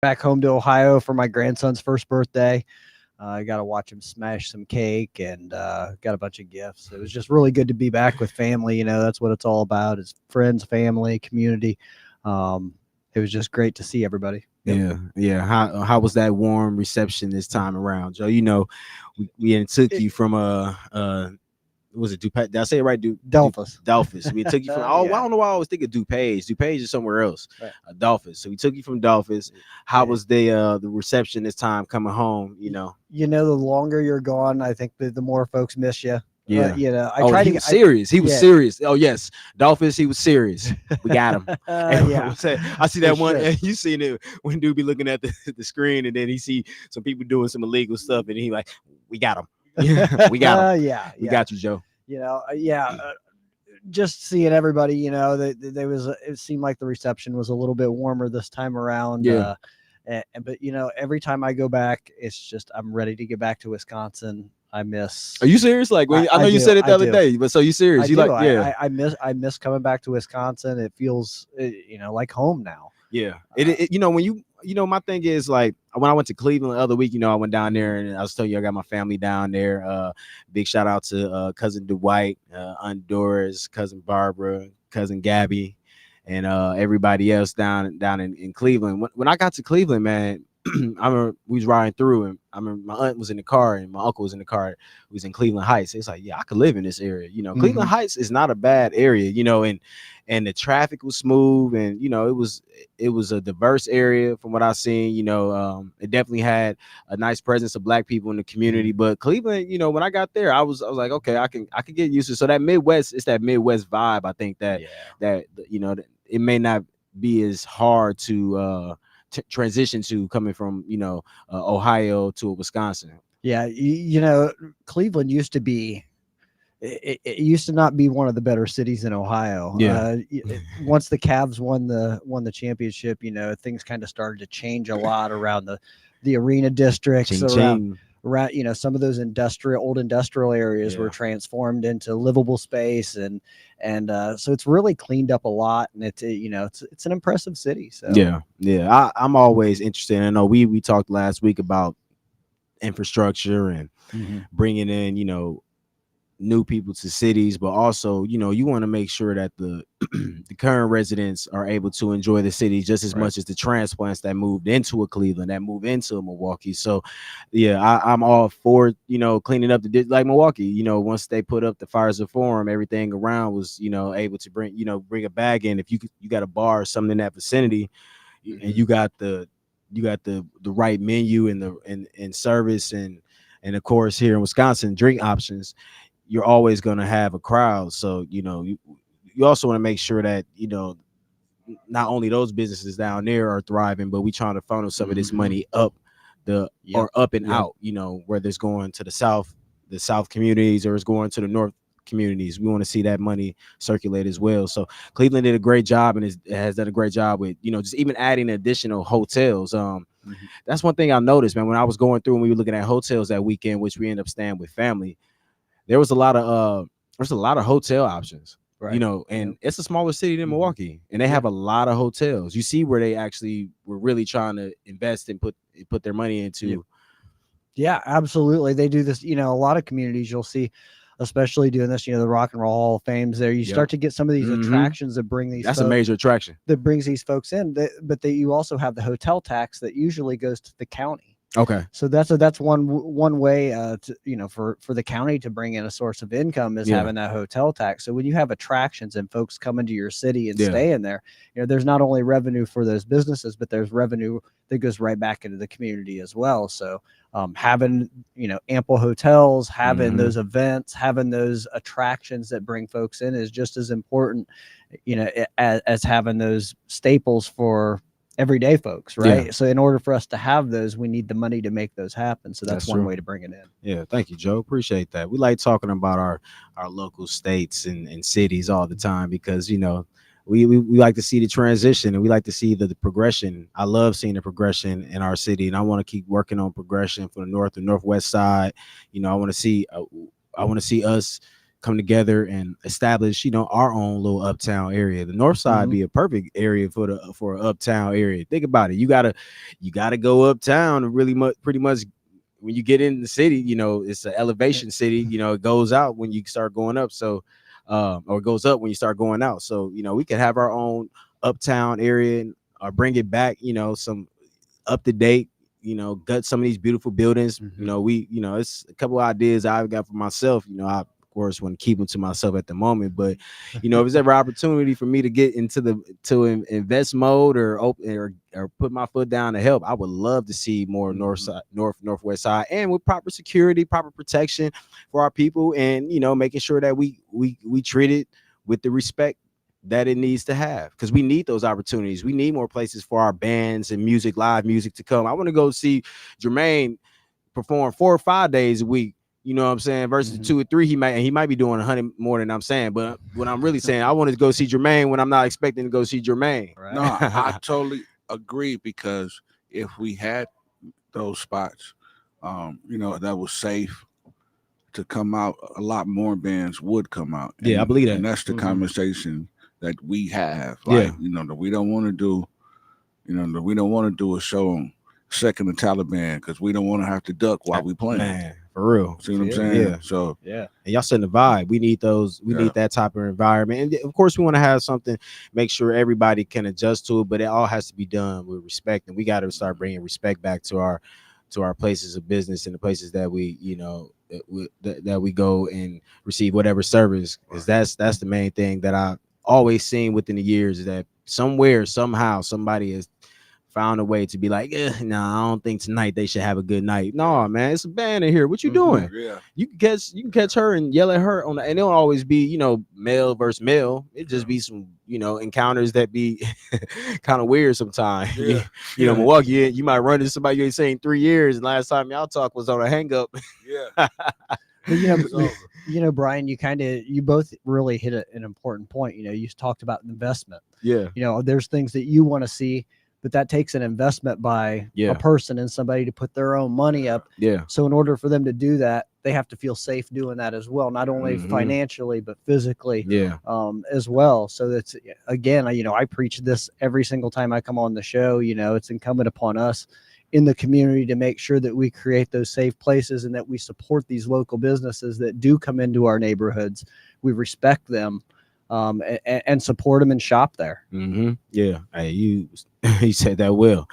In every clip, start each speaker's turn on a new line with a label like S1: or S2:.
S1: back home to Ohio for my grandson's first birthday. I got to watch him smash some cake and got a bunch of gifts. It was just really good to be back with family. That's what it's all about: is friends, family, community. It was just great to see everybody. Yep.
S2: Yeah. How was that warm reception this time around, Joe? We had took you from was it DuPage? Did I say it right?
S1: Delphus.
S2: Delphus. We took you from. Oh, I don't know why I always think of DuPage. DuPage is somewhere else.
S1: Right.
S2: Delphus. So we took you from Delphus. How was the reception this time coming home?
S1: The longer you're gone, I think the more folks miss you.
S2: Yeah.
S1: I tried
S2: he
S1: to
S2: was serious. He was serious. Oh yes, Dolphins. He was serious. We got him.
S1: Yeah,
S2: I see that one.
S1: sure.
S2: And you seen it when dude be looking at the screen, and then he see some people doing some illegal stuff, and he like, we got him. We got him.
S1: Yeah,
S2: We got you, Joe.
S1: Just seeing everybody, there was. It seemed like the reception was a little bit warmer this time around.
S2: Yeah.
S1: But every time I go back, it's just I'm ready to get back to Wisconsin. I miss.
S2: Are you serious? Like I know you said it the other day, but so you serious?
S1: I miss coming back to Wisconsin. It feels like home now.
S2: Yeah. My thing is, like, when I went to Cleveland the other week, I went down there and I was telling you I got my family down there. Big shout out to cousin Dwight, Aunt Doris, cousin Barbara, cousin Gabby, and everybody else down in Cleveland. When I got to Cleveland, man, I remember we was riding through, and I remember my aunt was in the car and my uncle was in the car. We was in Cleveland Heights. It's like, yeah, I could live in this area. Cleveland Heights is not a bad area, and the traffic was smooth, and it was a diverse area from what I've seen. It definitely had a nice presence of Black people in the community. But Cleveland, when I got there, I was like, okay, I can get used to it. So that Midwest, it's that Midwest vibe. I think that it may not be as hard to transition to coming from Ohio to Wisconsin.
S1: Yeah, Cleveland used to be. It used to not be one of the better cities in Ohio.
S2: Yeah.
S1: Once the Cavs won the championship, things kind of started to change a lot around the arena districts. Around some of those old industrial areas were transformed into livable space, and so it's really cleaned up a lot, and it's an impressive city. So
S2: I'm always interested. I know we talked last week about infrastructure and bringing in new people to cities, but also you want to make sure that the the current residents are able to enjoy the city just as much as the transplants that moved into a Cleveland, that moved into a Milwaukee. So I'm all for cleaning up like Milwaukee. Once they put up the Fiserv Forum, everything around was able to bring a bag in. If you got a bar or something in that vicinity, and you got the right menu and service, and of course here in Wisconsin, drink options, you're always going to have a crowd. So you also want to make sure that not only those businesses down there are thriving, but we trying to funnel some of this money up or up and out, whether it's going to the south communities or it's going to the north communities. We want to see that money circulate as well. So Cleveland did a great job, and has done a great job with just even adding additional hotels. That's one thing I noticed, man, when I was going through and we were looking at hotels that weekend, which we ended up staying with family. There was a lot of hotel options,
S1: right.
S2: And it's a smaller city than Milwaukee, and they have a lot of hotels. You see where they actually were really trying to invest and put their money into.
S1: Yeah, absolutely. They do this, a lot of communities you'll see, especially doing this, the Rock and Roll Hall of Fames there. You start to get some of these attractions that bring these
S2: a major attraction
S1: that brings these folks in. But you also have the hotel tax that usually goes to the county.
S2: Okay.
S1: So that's one way for the county to bring in a source of income is having that hotel tax. So when you have attractions and folks come into your city and stay in there, there's not only revenue for those businesses, but there's revenue that goes right back into the community as well. So having ample hotels, having those events, having those attractions that bring folks in is just as important, as having those staples for everyday folks, right?
S2: Yeah.
S1: So in order for us to have those, we need the money to make those happen. So that's one
S2: true.
S1: way to bring it in.
S2: Yeah, thank you, Joe. Appreciate that. We like talking about our local states and cities all the time because we like to see the transition, and we like to see the progression. I love seeing the progression in our city, and I want to keep working on progression for the north and northwest side. I want to see us come together and establish, our own little uptown area. The north side be a perfect area for an uptown area. Think about it. You gotta go uptown to really pretty much when you get in the city, it's an elevation city, it goes out when you start going up. So or it goes up when you start going out. So, we could have our own uptown area or bring it back, some up to date, gut some of these beautiful buildings. It's a couple of ideas I've got for myself. I of course want to keep them to myself at the moment, but if there's ever opportunity for me to get into invest mode or open or put my foot down to help, I would love to see more northwest side, and with proper security, proper protection for our people, and making sure that we treat it with the respect that it needs to have, because we need those opportunities. We need more places for our bands and live music to come. I want to go see Jermaine perform 4 or 5 days a week, you know what I'm saying, versus 2 or 3. He might be doing 100 more than I'm saying, but what I'm really saying, I want to go see Jermaine when I'm not expecting to go see Jermaine.
S3: Right? No, I totally agree, because if we had those spots, that was safe to come out, a lot more bands would come out.
S2: I believe that.
S3: And that's the conversation that we have, that we don't want to do, that we don't want to do a show on Second to Taliban, because we don't want to have to duck while we playing.
S2: Man, for real.
S3: See what I'm saying?
S2: Yeah.
S3: So
S2: and y'all setting the vibe. We need those. We need that type of environment, and of course, we want to have something. Make sure everybody can adjust to it, but it all has to be done with respect, and we got to start bringing respect back to our places of business and the places that we, that we go and receive whatever service. Because that's the main thing that I always seen within the years, is that somewhere, somehow, somebody has found a way to be like, I don't think tonight they should have a good night. No, man, it's a band in here. What you doing?
S3: Yeah.
S2: You can catch her and yell at her and it don't always be, male versus male. It just be some, encounters that be kind of weird sometimes.
S3: Yeah.
S2: Milwaukee, you might run into somebody you ain't seen 3 years, and last time y'all talked was on a hang up.
S3: Yeah.
S1: Brian, you both really hit an important point. You talked about investment.
S2: Yeah.
S1: There's things that you want to see, but that takes an investment by a person and somebody to put their own money up.
S2: Yeah.
S1: So in order for them to do that, they have to feel safe doing that as well, not only financially, but physically as well. So that's, again, I preach this every single time I come on the show. It's incumbent upon us in the community to make sure that we create those safe places and that we support these local businesses that do come into our neighborhoods. We respect them and support them and shop there.
S2: Yeah. Hey, you said that well.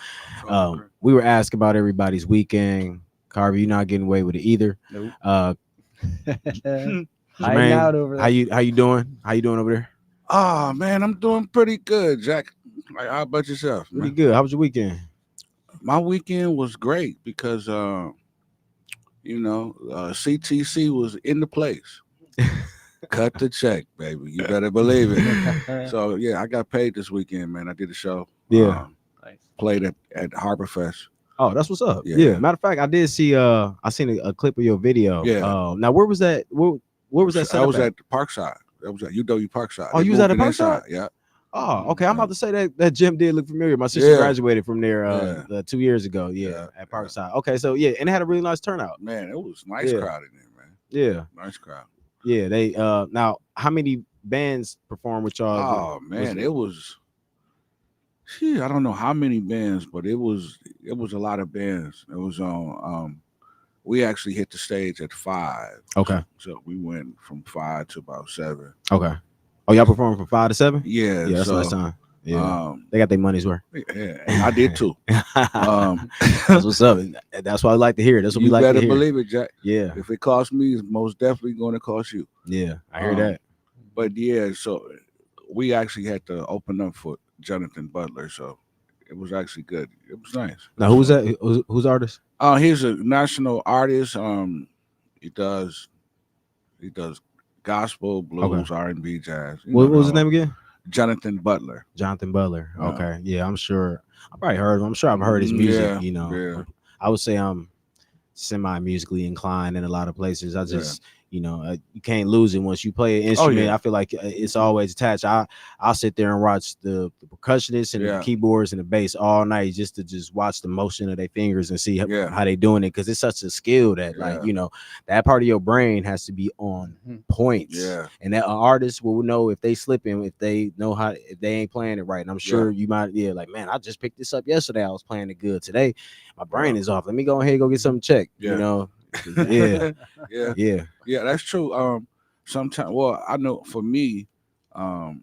S2: We were asked about everybody's weekend. Carver, you're not getting away with it either.
S1: Nope.
S2: Jermaine,
S1: hiding out over there.
S2: How you doing? How you doing over there?
S3: Oh man, I'm doing pretty good, Jack. How about yourself?
S2: Pretty good. How was your weekend?
S3: My weekend was great because CTC was in the place. Cut the check, baby. You better believe it. So yeah, I got paid this weekend, man. I did a show.
S2: Yeah.
S3: Nice. Played at Harborfest.
S2: Oh, that's what's up. Yeah. Matter of fact, I did see I seen a clip of your video.
S3: Yeah.
S2: Now where was that? Where was that?
S3: I was at Parkside. That was at UW Parkside.
S2: Oh, you was at a Parkside?
S3: Yeah.
S2: Oh, okay. I'm about to say that gym did look familiar. My sister graduated from there 2 years ago. Yeah, at Parkside. Okay, so and it had a really nice turnout.
S3: Man, it was nice crowd in there, man.
S2: Yeah,
S3: nice crowd.
S2: Yeah, they now how many bands performed with y'all?
S3: Oh man, it was. I don't know how many bands, but it was a lot of bands. It was on. We actually hit the stage at 5.
S2: Okay.
S3: So we went from 5 to about 7.
S2: Okay. Oh, y'all performed from 5 to 7?
S3: Yeah.
S2: Yeah, that's last time. Yeah. They got their money's worth.
S3: Yeah, I did too.
S2: That's what's up. That's what I like to hear. That's what we like to hear.
S3: You better believe it, Jack.
S2: Yeah.
S3: If it costs me, it's most definitely going to cost you.
S2: Yeah, I hear that.
S3: But yeah, so we actually had to open up for Jonathan Butler, so it was actually good. It was nice.
S2: Now, who's that? Who's artist?
S3: He's a national artist. He does gospel, blues, R&B, jazz.
S2: What was his name again?
S3: Jonathan Butler.
S2: Jonathan Butler. Okay. Yeah, I'm sure. I probably heard him. I'm sure I've heard his music. I would say I'm semi-musically inclined in a lot of places. I just, you know, you can't lose it once you play an instrument.
S3: yeah.
S2: I feel like it's always attached. I'll sit there and watch the percussionists and the keyboards and the bass all night just to watch the motion of their fingers and see how they doing it, because it's such a skill that like, you know, that part of your brain has to be on points. And that an artist will know if they slipping, if they know how, if they ain't playing it right. And I'm sure you might like, man, I just picked this up yesterday, I was playing it good. Today my brain is off, let me go ahead and go get something checked. You know. Yeah,
S3: that's true. Sometimes, well, I know for me, you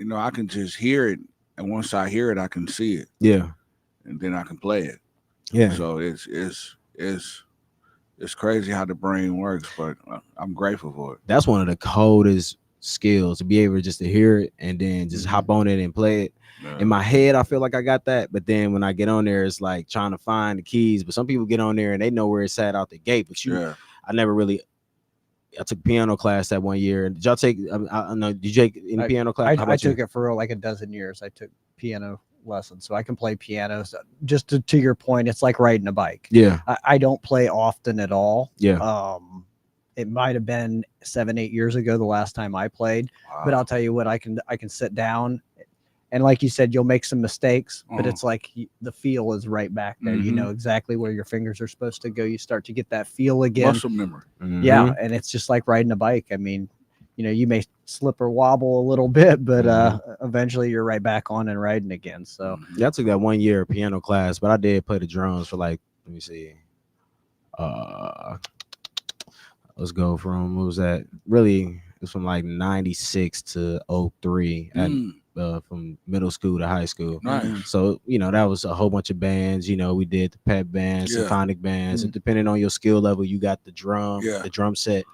S3: know, I can just hear it, and once I hear it, I can see it.
S2: Yeah,
S3: and then I can play it.
S2: Yeah.
S3: So it's crazy how the brain works, but I'm grateful for it.
S2: That's one of the coldest skills, to be able just to hear it and then just hop on it and play it. In my head, I feel like I got that, but then when I get on there, it's like trying to find the keys. But some people get on there and they know where it's at out the gate. But I never really. I took piano class that 1 year. Did y'all take? I know. Did you take any piano class?
S1: I took it for like a dozen years. I took piano lessons, so I can play piano. So just to your point, it's like riding a bike.
S2: Yeah,
S1: I don't play often at all.
S2: Yeah.
S1: It might have been 7-8 years ago the last time I played, but I'll tell you what, I can sit down. And like you said, you'll make some mistakes, but it's like the feel is right back there. You know exactly where your fingers are supposed to go. You start to get that feel again.
S3: Muscle memory.
S1: Yeah, and it's just like riding a bike. I mean, you know, you may slip or wobble a little bit, but eventually you're right back on and riding again. So
S2: I took that 1 year piano class, but I did play the drums for like, let me see. Let's go from, what was that? Really, it's from like 96 to 03 from middle school to high school.
S3: Nice.
S2: So, you know, that was a whole bunch of bands. You know, we did the pep bands, symphonic bands, and depending on your skill level, you got the drum set.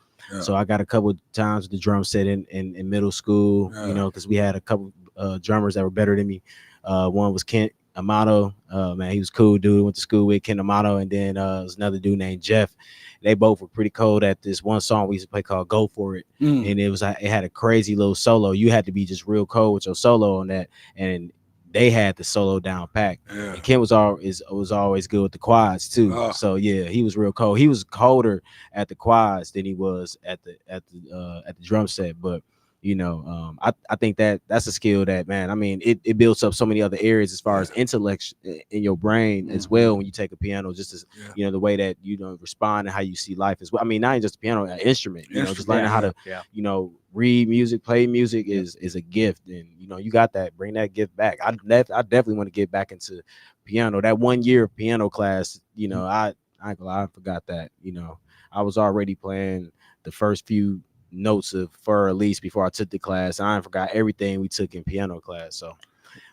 S2: So I got a couple times with the drum set in middle school, you know, because we had a couple drummers that were better than me. One was Kent Amato. Man, he was cool dude. Went to school with Kent Amato, and then was another dude named Jeff. They both were pretty cold at this one song we used to play called "Go For It," and it had a crazy little solo. You had to be just real cold with your solo on that, and they had the solo down pat. And Ken was always good with the quads too. So yeah, he was real cold. He was colder at the quads than he was at the drum set, but. You know, I think that's a skill that, man, I mean, it builds up so many other areas as far as intellect in your brain as well when you take a piano, just as, you know, the way that, you know, respond and how you see life as well. I mean, not even just a piano, an instrument, you know, just learning how to, you know, read music, play music is a gift. And, you know, you got that, bring that gift back. I definitely want to get back into piano. That 1 year piano class, you know, I ain't gonna lie, I forgot that, you know, I was already playing the first few notes of Fur Elise before I took the class. I forgot everything we took in piano class. So,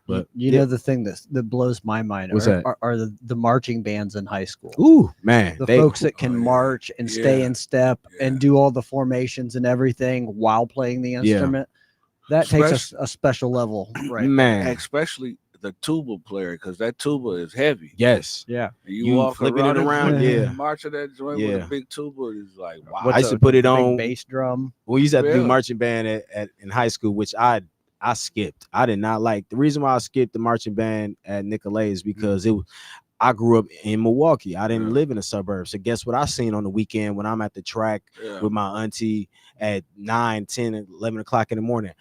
S2: but
S1: you know, the thing that blows my mind are the marching bands in high school.
S2: Ooh, man,
S1: the folks that can march and stay in step and do all the formations and everything while playing the instrument. That takes a special level, right?
S2: Man,
S3: especially the tuba player, because that tuba is heavy.
S2: Yes.
S3: Yeah. And you walk
S2: flipping it around.
S3: Marching that joint with a big tuba is like, wow.
S2: I used to put it on
S1: bass drum.
S2: We used to have to do marching band in high school, which I skipped. I did not like. The reason why I skipped the marching band at Nicolay is because I grew up in Milwaukee. I didn't live in the suburbs. So guess what I seen on the weekend when I'm at the track with my auntie at 9, 10, 11 o'clock in the morning?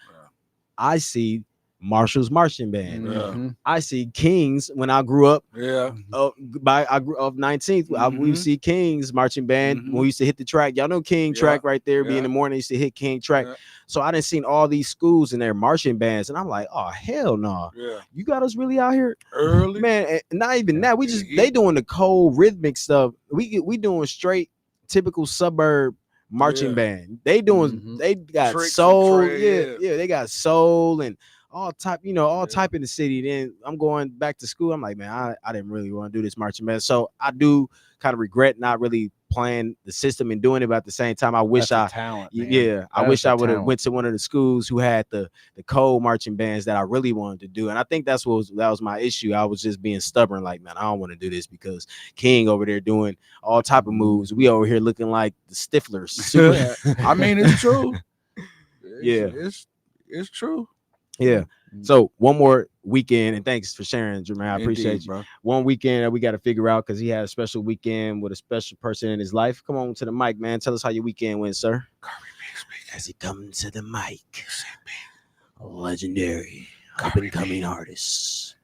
S2: I see Marshall's marching band. I see Kings when I grew up. I grew up 19th. We see Kings marching band when we used to hit the track. Y'all know King track right there. Be in the morning, used to hit King track. So I done seen all these schools and their marching bands, and I'm like, oh hell no! You got us really out here
S3: early,
S2: man. Not even that. We just they doing the cold rhythmic stuff. We doing straight typical suburb marching band. They doing they got tricks soul. They got soul and all type, you know, all type in the city. Then I'm going back to school. I'm like, man, I didn't really want to do this marching band. So I do kind of regret not really playing the system and doing it, but at the same time, I wish I wish I would have went to one of the schools who had the cold marching bands that I really wanted to do. And I think that was my issue. I was just being stubborn, like, man, I don't want to do this because King over there doing all type of moves. We over here looking like the Stiflers.
S3: I mean, it's true. It's true.
S2: Yeah. So one more weekend, and thanks for sharing, Jermaine. I appreciate
S3: Indeed,
S2: you.
S3: bro.
S2: One weekend that we got to figure out because he had a special weekend with a special person in his life. Come on to the mic, man. Tell us how your weekend went, sir. As he comes to the mic, a legendary up and coming artist,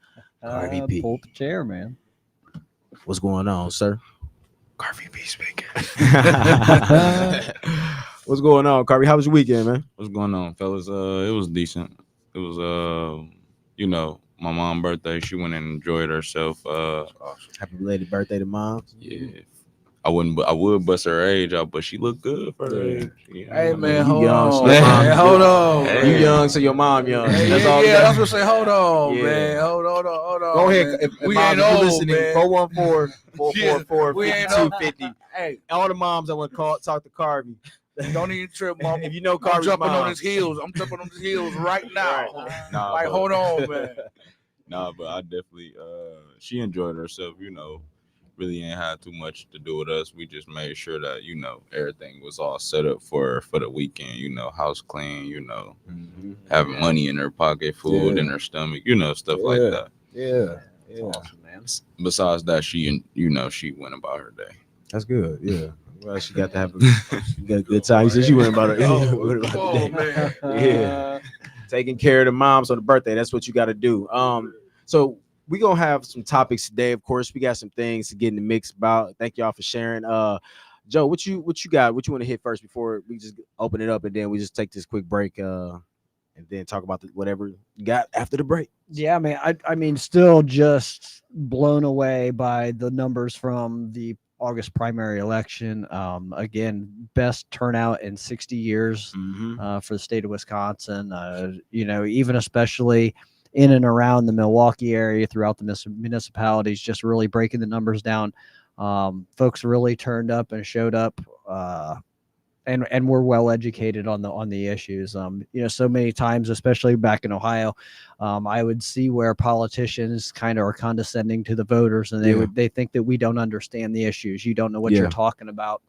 S2: Carvey P.
S1: Pull up the chair, man.
S2: What's going on, sir?
S3: Carvey B speaking.
S2: What's going on, Carvey? How was your weekend, man?
S4: What's going on, fellas? It was decent. It was you know, my mom's birthday. She went and enjoyed herself.
S3: Awesome.
S2: Happy belated birthday to mom.
S4: Yeah. I would bust her age out, but she looked good for her
S2: Yeah.
S4: age. You know
S3: Hey
S4: what I
S3: man,
S4: mean?
S2: You
S3: hold
S2: young,
S3: on.
S2: so your mom
S3: Man,
S2: is
S3: hold
S2: good.
S3: on.
S4: Hey.
S2: You
S3: man.
S2: young, so your mom young.
S3: Hey,
S2: That's
S3: yeah,
S2: all.
S3: yeah, that's what I say. Hold on,
S2: Yeah.
S3: man. Hold on.
S2: Go ahead.
S3: Man.
S2: If
S3: We
S2: mom,
S3: ain't
S2: if you
S3: old,
S2: listening,
S3: man.
S2: 414-444-5250.
S3: We ain't old. Hey,
S2: All the moms I want to talk to Carvey.
S3: don't even trip, mama.
S2: If you know
S3: I'm
S2: Carvey's
S3: jumping
S2: mom.
S3: on his heels. I'm jumping on his heels right now.
S4: Nah,
S3: Like,
S4: but-
S3: hold on, man.
S4: Nah, but I definitely she enjoyed herself, you know. Really ain't had too much to do with us. We just made sure that, you know, everything was all set up for the weekend, you know, house clean, you know, having money in her pocket, food in her stomach, you know, stuff like that.
S2: Yeah.
S1: That's awesome, man.
S4: Besides that, she went about her day.
S2: That's good. Yeah. Well, she got to have a good time. You said she went about her.
S3: Oh,
S2: went about
S3: come
S2: the
S3: on,
S2: day.
S3: man.
S2: Yeah. Taking care of the moms on the birthday. That's what you got to do. So we gonna have some topics today. Of course, we got some things to get in the mix about. Thank y'all for sharing. Joe, what you got? What you want to hit first before we just open it up, and then we just take this quick break, and then talk about whatever you got after the break.
S1: Yeah, man. I mean, still just blown away by the numbers from the August primary election. Again, best turnout in 60 years for the state of Wisconsin. You know, even especially in and around the Milwaukee area, throughout the municipalities, just really breaking the numbers down. Folks really turned up and showed up. And we're well educated on the issues. You know, so many times, especially back in Ohio, I would see where politicians kind of are condescending to the voters, and they think that we don't understand the issues. You don't know what you're talking about.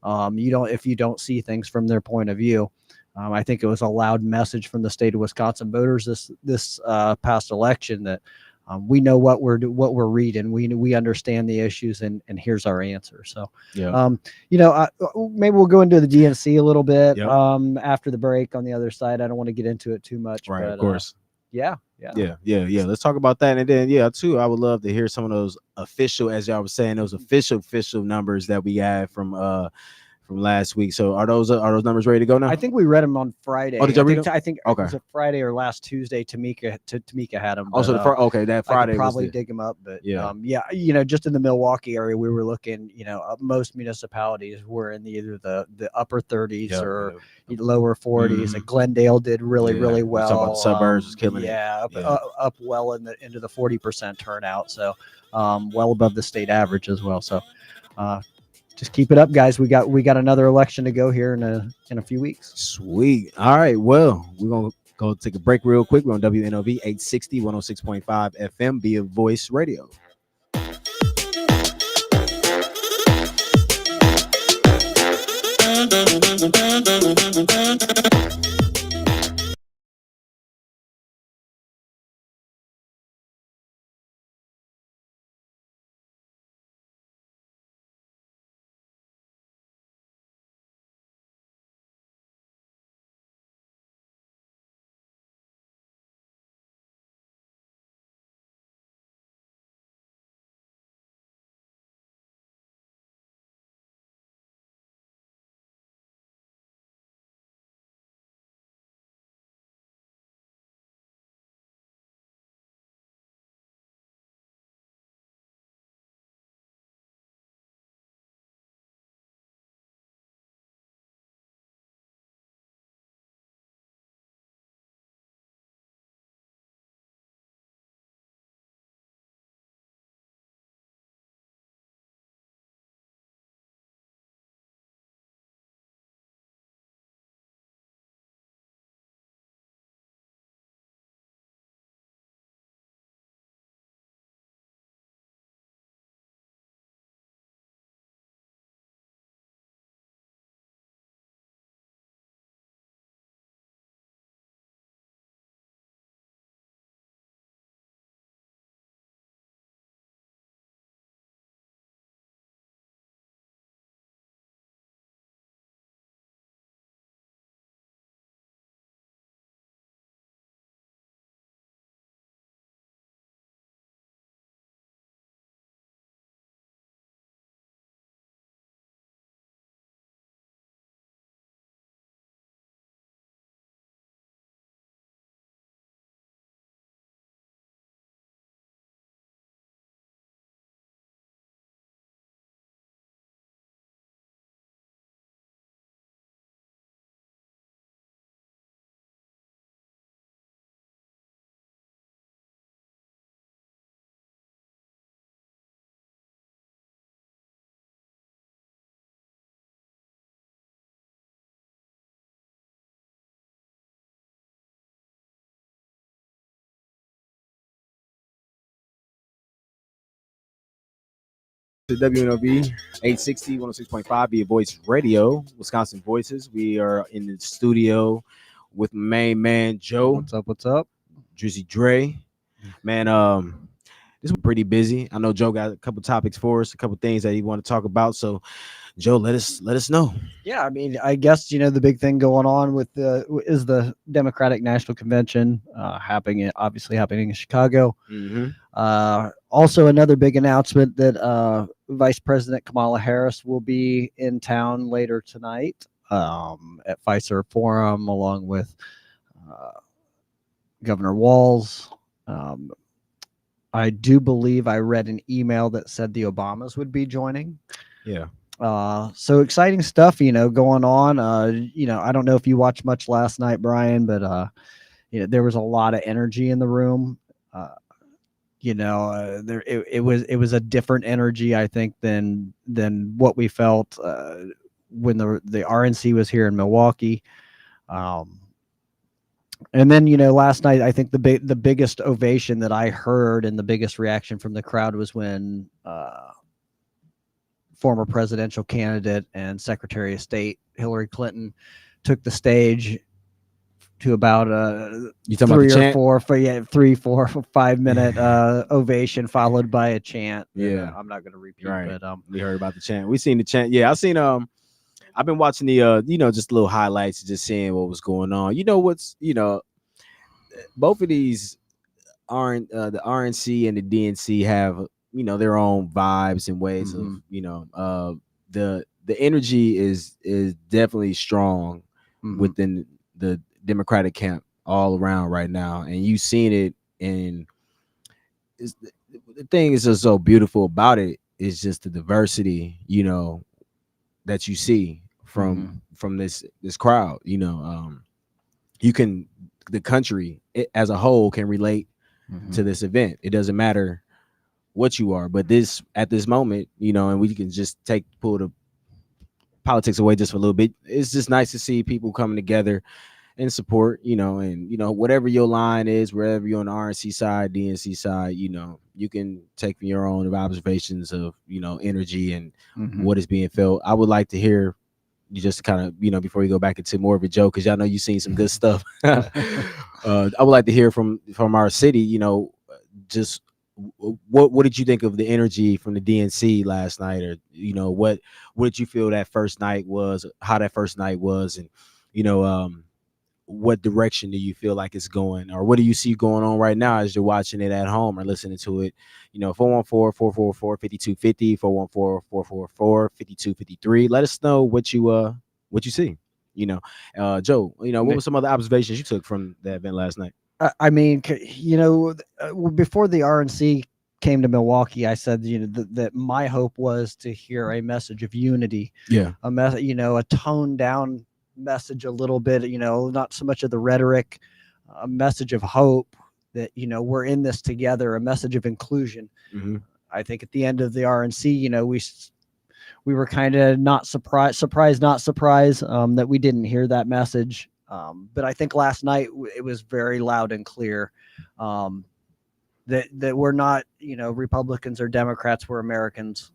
S1: If you don't see things from their point of view. I think it was a loud message from the state of Wisconsin voters this past election that we know what we're reading. We understand the issues, and here's our answer. So, you know, maybe we'll go into the DNC a little bit after the break on the other side. I don't want to get into it too much,
S2: Right,
S1: but,
S2: of course.
S1: Yeah.
S2: Let's talk about that, and then too, I would love to hear some of those official, as y'all were saying, those official numbers that we had from last week. So are those numbers ready to go now?
S1: I think we read them on Friday.
S2: Oh, did y'all read them?
S1: I think
S2: Okay.
S1: was it Friday or last Tuesday? Tamika had them.
S2: Also, that Friday
S1: I could probably
S2: was
S1: dig them up, but
S2: Yeah.
S1: You know, just in the Milwaukee area, we were looking. You know, most municipalities were in either the upper 30s or lower 40s. And Glendale did really well.
S2: Talk about the suburbs was killing it.
S1: Up well into the 40% turnout. So, well above the state average as well. So, just keep it up, guys. We got another election to go here in a few weeks.
S2: Sweet. All right. Well, we're gonna go take a break real quick. We're on WNOV 860 106.5 FM via Voice Radio. The WNOB 860 106.5 Be a Voice Radio, Wisconsin Voices. We are in the studio with my main man Joe.
S1: What's up? What's up?
S2: Drizzy Dre. Man, this was pretty busy. I know Joe got a couple topics for us, a couple things that he want to talk about. So, Joe, let us know.
S1: Yeah, I mean, I guess the big thing going on with is the Democratic National Convention happening in Chicago. Also, another big announcement that Vice President Kamala Harris will be in town later tonight at Fiserv Forum, along with Governor Walz. I do believe I read an email that said the Obamas would be joining.
S2: Yeah.
S1: So exciting stuff, going on. I don't know if you watched much last night, Brian, but there was a lot of energy in the room. It was a different energy, I think, than what we felt when the RNC was here in Milwaukee. And then, last night, I think the biggest ovation that I heard and the biggest reaction from the crowd was when former presidential candidate and Secretary of State Hillary Clinton took the stage to about
S2: you talking about the chant?
S1: 3, 4, 5 minute ovation followed by a chant.
S2: Yeah,
S1: I'm not going to repeat,
S2: right.
S1: But
S2: we heard about the chant. We seen the chant. Yeah, I seen I've been watching the just little highlights, just seeing what was going on. Both of these aren't the RNC and the DNC have their own vibes and ways of the energy is definitely strong within the Democratic camp all around right now, and you've seen it. And the thing is just so beautiful about it is just the diversity that you see from this crowd. The country as a whole can relate to this event. It doesn't matter what you are, but at this moment, and we can just pull the politics away just for a little bit. It's just nice to see people coming together and support, and whatever your line is, wherever you're on the RNC side, DNC side, you can take your own observations of energy and what is being felt. I would like to hear you just kind of before you go back into more of a joke, because y'all know you've seen some good stuff. I would like to hear from our city, just what did you think of the energy from the DNC last night, or what did you feel that first night was, how that first night was, and what direction do you feel like it's going, or what do you see going on right now as you're watching it at home or listening to it? 414-444-5250, 414-444-5253. Let us know what you see. Joe, what were some other observations you took from that event last night?
S1: I mean, before the RNC came to Milwaukee, I said, that my hope was to hear a message of unity.
S2: Yeah.
S1: A toned down message a little bit, not so much of the rhetoric, a message of hope that, we're in this together, a message of inclusion. I think at the end of the RNC, we were kind of not surprised, not surprised that we didn't hear that message. But I think last night it was very loud and clear that we're not, Republicans or Democrats, we're Americans.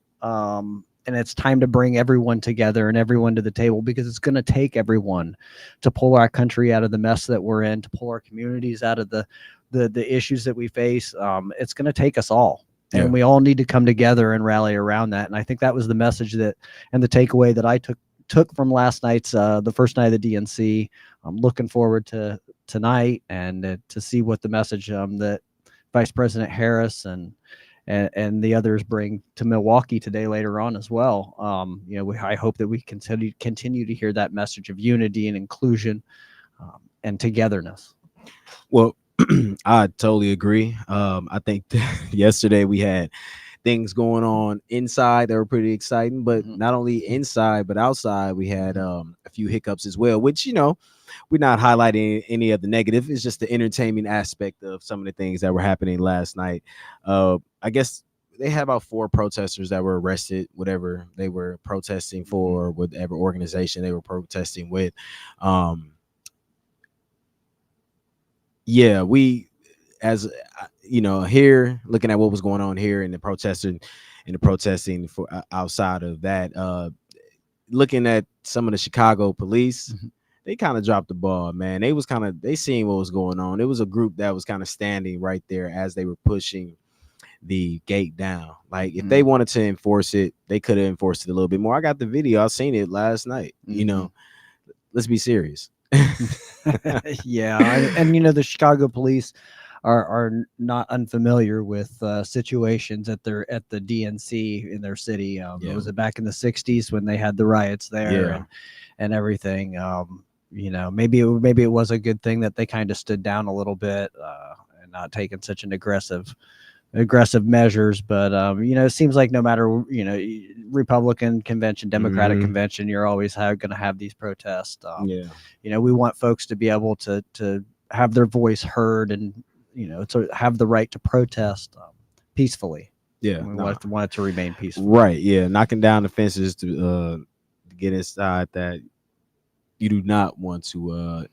S1: And it's time to bring everyone together and everyone to the table, because it's going to take everyone to pull our country out of the mess that we're in, to pull our communities out of the issues that we face. It's going to take us all. And we all need to come together and rally around that. And I think that was the message and the takeaway that I took from last night's, the first night of the DNC. I'm looking forward to tonight and to see what the message that Vice President Harris and the others bring to Milwaukee today later on as well. I hope that we continue to hear that message of unity and inclusion and togetherness.
S2: Well, I totally agree. I think yesterday we had things going on inside that were pretty exciting, but not only inside but outside we had a few hiccups as well, which we're not highlighting any of the negative. It's just the entertainment aspect of some of the things that were happening last night. I guess they had about 4 protesters that were arrested, whatever they were protesting for, whatever organization they were protesting with. We, as here, looking at what was going on here and the protesting, in the protesting for outside of that. Looking at some of the Chicago police, they kind of dropped the ball, man. They seen what was going on. It was a group that was kind of standing right there as they were pushing the gate down. Like if they wanted to enforce it, they could have enforced it a little bit more. I got the video. I seen it last night. You know, let's be serious.
S1: Yeah, and the Chicago police are not unfamiliar with situations at the DNC in their city. Was it back in the 60s when they had the riots there and everything? Maybe it was a good thing that they kind of stood down a little bit and not taking such an aggressive measures, but it seems like no matter Republican convention, Democratic convention, you're always going to have these protests. We want folks to be able to have their voice heard and to have the right to protest peacefully. We want it to remain peaceful,
S2: right? Knocking down the fences to get inside that you do not want to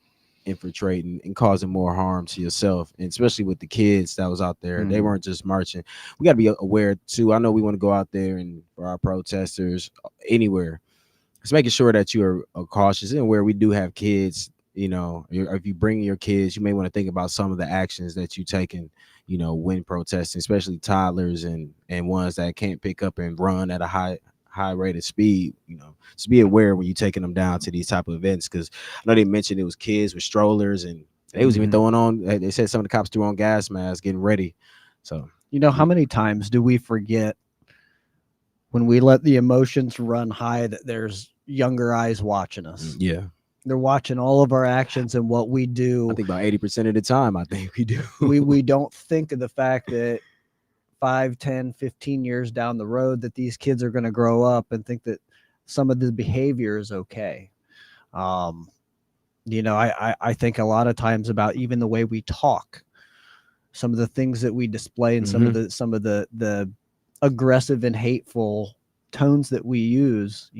S2: infiltrate and causing more harm to yourself, and especially with the kids that was out there. They weren't just marching. We got to be aware too. I know we want to go out there and for our protesters anywhere, just making sure that you are cautious. And where we do have kids, if you bring your kids, you may want to think about some of the actions that you taking, when protesting, especially toddlers and ones that can't pick up and run at a high rate of speed. Just be aware when you're taking them down to these type of events, because I know they mentioned it was kids with strollers and they was even throwing on, they said some of the cops threw on gas masks getting ready. So
S1: how many times do we forget when we let the emotions run high that there's younger eyes watching us? They're watching all of our actions and what we do.
S2: I think about 80% of the time, I think we do.
S1: we don't think of the fact that 5, 10, 15 years down the road that these kids are going to grow up and think that some of the behavior is okay. I think a lot of times about even the way we talk, some of the things that we display, and some of the aggressive and hateful tones that we use,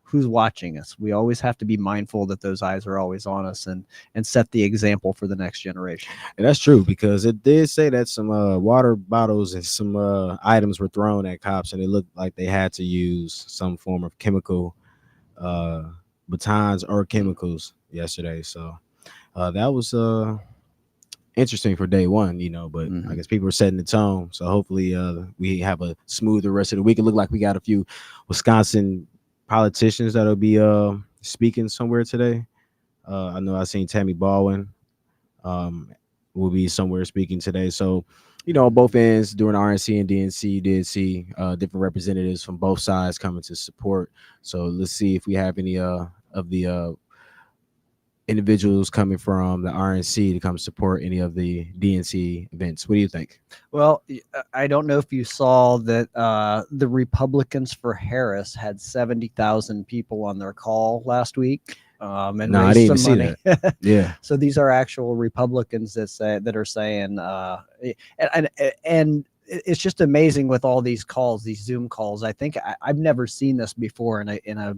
S1: who's watching us. We always have to be mindful that those eyes are always on us and set the example for the next generation.
S2: And that's true, because it did say that some water bottles and some items were thrown at cops, and it looked like they had to use some form of chemical batons or chemicals yesterday. So that was interesting for day one, but I guess people were setting the tone. So hopefully we have a smoother rest of the week. It looked like we got a few Wisconsin politicians that'll be speaking somewhere today. I know I've seen Tammy Baldwin will be somewhere speaking today. So, on both ends during RNC and DNC, you did see different representatives from both sides coming to support. So let's see if we have any of the individuals coming from the RNC to come support any of the DNC events. What do you think?
S1: Well, I don't know if you saw that the Republicans for Harris had 70,000 people on their call last week. And
S2: no, I didn't even see that. Yeah.
S1: So these are actual Republicans that are saying, and it's just amazing with all these calls, these Zoom calls. I think I've never seen this before in a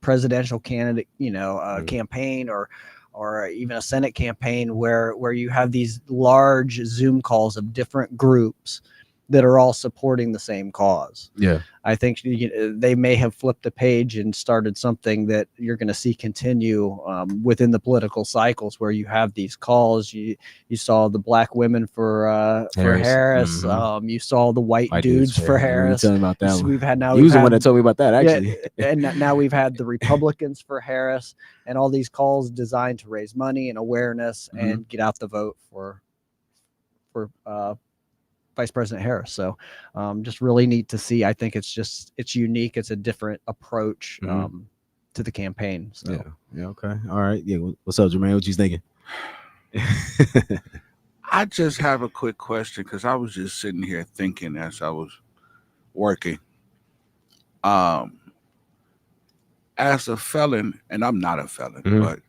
S1: presidential candidate, campaign or even a Senate campaign where you have these large Zoom calls of different groups that are all supporting the same cause.
S2: Yeah.
S1: I think they may have flipped a page and started something that you're going to see continue within the political cycles, where you have these calls. You saw the black women for Harris. You saw the white dudes for Harris.
S2: Tell me about that one.
S1: We've had
S2: He was the one that told me about that, actually.
S1: Yeah, and now we've had the Republicans for Harris, and all these calls designed to raise money and awareness and get out the vote for Vice President Harris. So just really neat to see. I think it's unique. It's a different approach to the campaign. So.
S2: Yeah. Okay. All right. Yeah. What's up, Jermaine? What you thinking?
S3: I just have a quick question, because I was just sitting here thinking as I was working. As a felon, and I'm not a felon, but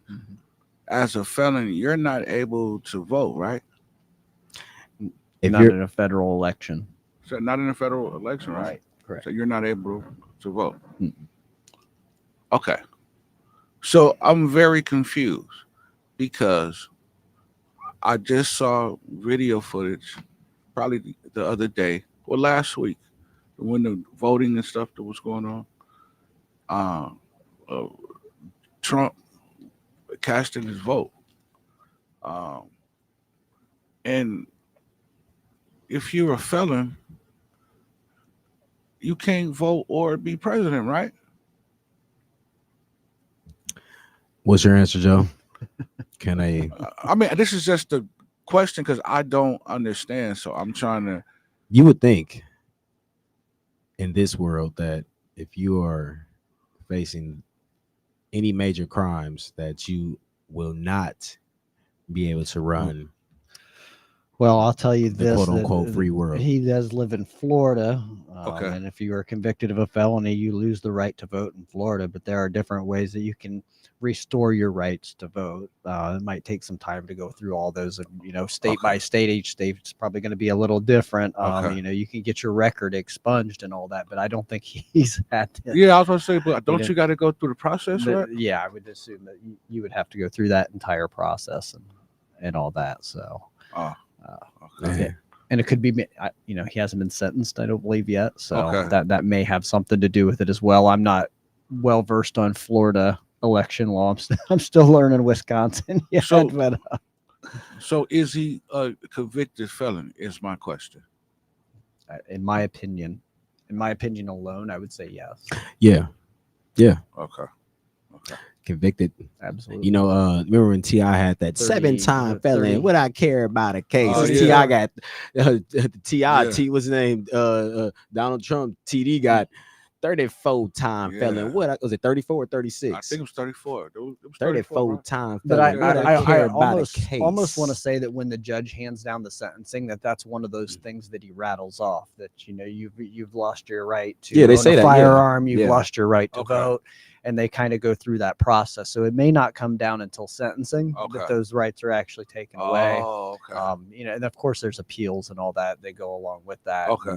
S3: as a felon, you're not able to vote, right?
S1: If not in a federal election.
S3: So not in a federal election, right?
S1: Correct.
S3: So you're not able to vote. Okay. So I'm very confused, because I just saw video footage probably the other day or last week when the voting and stuff that was going on. Uh, Trump casting his vote. And if you're a felon, you can't vote or be president, right?
S2: What's your answer, Joe? Can I?
S3: I mean, this is just a question because I don't understand. So I'm trying to.
S2: You would think in this world that if you are facing any major crimes that you will not be able to run
S1: Well, I'll tell you
S2: the
S1: this:
S2: quote unquote free world.
S1: He does live in Florida,
S3: Okay.
S1: and if you are convicted of a felony, you lose the right to vote in Florida. But there are different ways that you can restore your rights to vote. It might take some time to go through all those, and state by state, each state's probably going to be a little different.
S3: Okay.
S1: You can get your record expunged and all that, but I don't think he's had.
S3: Yeah, I was going to say, but don't you got to go through the process, right?
S1: Yeah, I would assume that you would have to go through that entire process and all that. So.
S3: Okay.
S1: Yeah. And it could be, he hasn't been sentenced, I don't believe yet. So
S3: Okay.
S1: that may have something to do with it as well. I'm not well versed on Florida election law. I'm still learning Wisconsin. Yeah,
S3: So-
S1: but
S3: So is he a convicted felon? Is my question.
S1: in my opinion alone, I would say yes.
S2: Yeah,
S3: Okay.
S2: convicted.
S1: Absolutely.
S2: Remember when T.I. had that
S1: 30,
S2: 7-time
S1: 30.
S2: felon? What I care about a case.
S3: Oh,
S2: T.I.
S3: yeah.
S2: got T.I.
S3: Yeah.
S2: T was named Donald Trump. T.D. got 34-time
S3: Yeah.
S2: felon. What was it? 34 or 36?
S3: I think it was 34. It was
S2: 34
S3: right?
S2: time
S1: But
S2: felon. What
S1: I
S2: care about a case.
S1: almost want to say that when the judge hands down the sentencing, that's one of those things that he rattles off. That you've lost your right to
S2: Yeah, they
S1: own
S2: say
S1: a
S2: that, yeah.
S1: firearm. You've
S2: Yeah.
S1: lost your right to
S3: Okay.
S1: vote, and they kind of go through that process. So it may not come down until sentencing
S3: Okay.
S1: that those rights are actually taken away.
S3: Oh, okay.
S1: And of course there's appeals and all that. They go along with that.
S3: Okay.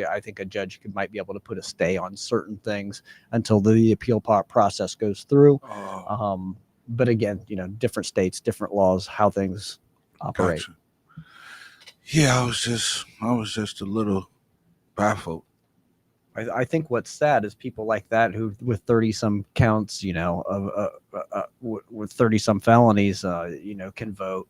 S1: I think a judge might be able to put a stay on certain things until the appeal process goes through.
S3: Oh,
S1: But again, different states, different laws, how things operate.
S3: gotcha. Yeah, I was just a little baffled.
S1: I think what's sad is people like that who, with 30 some counts, with 30 some felonies, can vote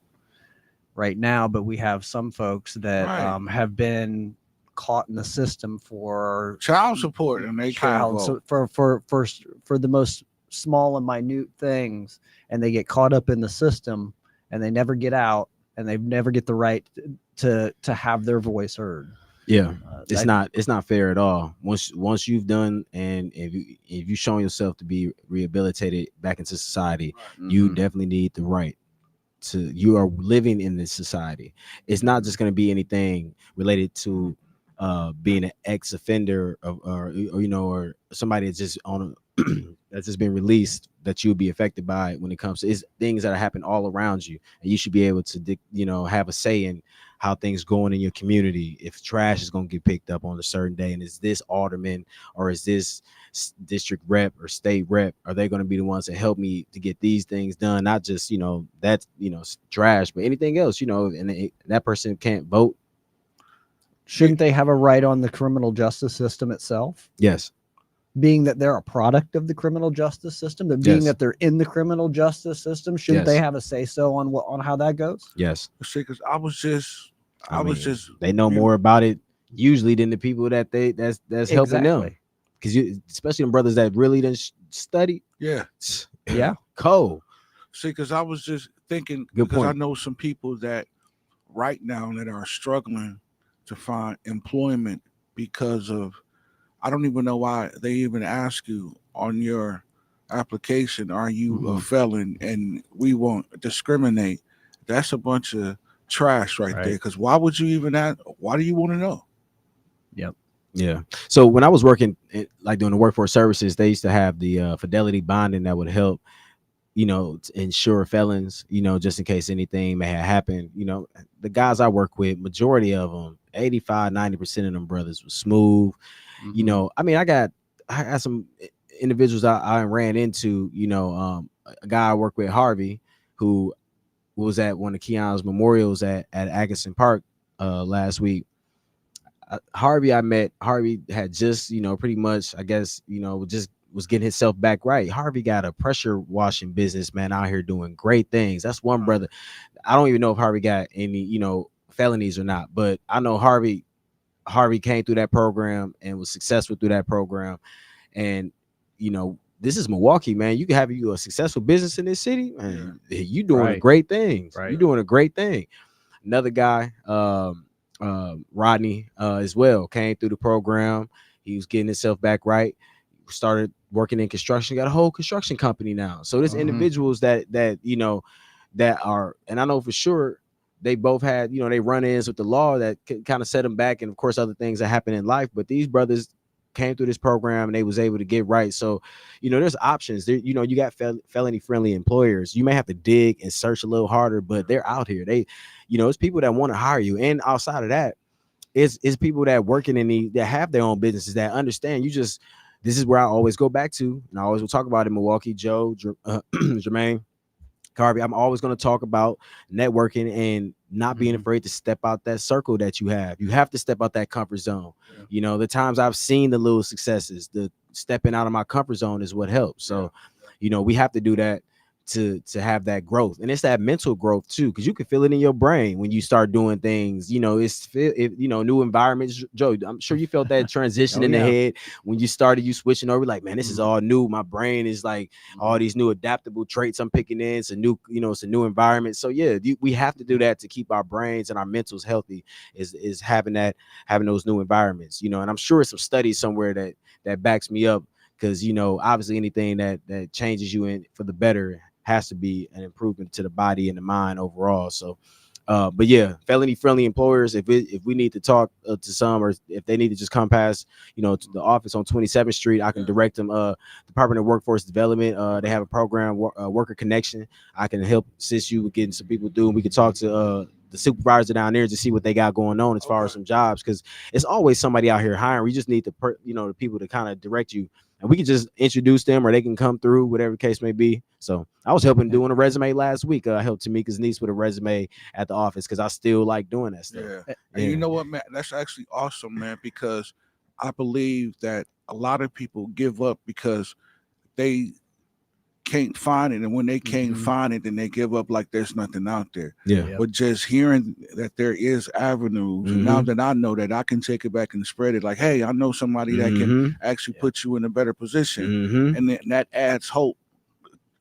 S1: right now. But we have some folks that
S3: Right.
S1: have been caught in the system for
S3: Child support, and they can't vote.
S1: so for the most small and minute things, and they get caught up in the system and they never get out, and they never get the right to have their voice heard.
S2: Yeah, it's not fair at all. Once you've done, and if you've shown yourself to be rehabilitated back into society, you
S1: Mhm.
S2: definitely need the right to. You are living in this society. It's not just going to be anything related to being an ex-offender or somebody that's just on a that's just been released that you'll be affected by when it comes to it's things that happen all around you, and you should be able to have a say in how things going in your community. If trash is going to get picked up on a certain day, and is this alderman or is this district rep or state rep, are they going to be the ones that help me to get these things done? Not just that's trash, but anything else, and that person can't vote.
S1: Shouldn't they have a right on the criminal justice system itself?
S2: Yes.
S1: Being that they're a product of the criminal justice system, but being
S2: Yes.
S1: that they're in the criminal justice system, shouldn't
S2: Yes.
S1: they have a say so on how that goes?
S2: Yes.
S3: See, because I was just
S2: they know more about it usually than the people that's helping them.
S1: Exactly.
S2: Because especially them brothers that really didn't study.
S3: yeah.
S1: Yeah.
S2: Cold.
S3: See, because I was just thinking,
S2: Good
S3: because I
S2: point.
S3: know some people that right now that are struggling to find employment because of, I don't even know why they even ask you on your application, are you a
S2: Mhm.
S3: felon? And we won't discriminate. That's a bunch of trash right there. Because why would you even ask? Why do you want to know?
S2: Yeah. So when I was working like doing the workforce services, they used to have the fidelity bonding that would help, to ensure felons, just in case anything may have happened. The guys I work with, majority of them, 85-90% of them brothers was smooth. I got some individuals I ran into, a guy I work with, Harvey, who was at one of Keon's memorials at Atkinson Park last week. Harvey, I met Harvey had just, pretty much, I guess, just was getting himself back right. Harvey got a pressure washing business, man, out here doing great things. That's one brother. I don't even know if Harvey got any, felonies or not, but I know Harvey came through that program and was successful through that program. And, this is Milwaukee, man. You can have a successful business in this city, man. You doing a great things. You're doing a great thing. Another guy, Rodney, as well, came through the program. He was getting himself back right. Started working in construction. Got a whole construction company now. So there's individuals that are, and I know for sure they both had, they run-ins with the law that kind of set them back, and of course other things that happen in life. But these brothers came through this program and they was able to get right. So, there's options there. You got felony friendly employers. You may have to dig and search a little harder, but they're out here. They, it's people that want to hire you. And outside of that, it's people that working that have their own businesses that understand. This is where I always go back to, and I always will talk about in Milwaukee, Joe, Jermaine, Harvey. I'm always going to talk about networking and not being afraid to step out that circle that you have. You have to step out that comfort zone. The times I've seen the little successes, the stepping out of my comfort zone is what helps. So, we have to do that to have that growth. And it's that mental growth too, because you can feel it in your brain when you start doing things. New environments. Joe, I'm sure you felt that transition in the head when you switching over, like, man, this is all new. My brain is like all these new adaptable traits I'm picking in. It's a new, it's a new environment. So we have to do that to keep our brains and our mentals healthy, is having those new environments, and I'm sure some studies somewhere that backs me up, because obviously anything that changes you in for the better has to be an improvement to the body and the mind overall. So but felony friendly employers, if we need to talk to some, or if they need to just come past to the office on 27th Street, I can direct them. Department of Workforce Development, they have a program, Worker Connection. I can help assist you with getting some people through, and we can talk to the supervisor down there to see what they got going on as far as some jobs, because it's always somebody out here hiring. We just need the people to kind of direct you, and we can just introduce them, or they can come through, whatever the case may be. So I was helping doing a resume last week. I helped Tamika's niece with a resume at the office, because I still like doing that stuff.
S3: And you know what, man? That's actually awesome, man, because I believe that a lot of people give up because they can't find it, and when they can't find it, then they give up like there's nothing out there. But just hearing that there is avenues, and now that I know that, I can take it back and spread it, like, hey, I know somebody that can actually put you in a better position, and then that adds hope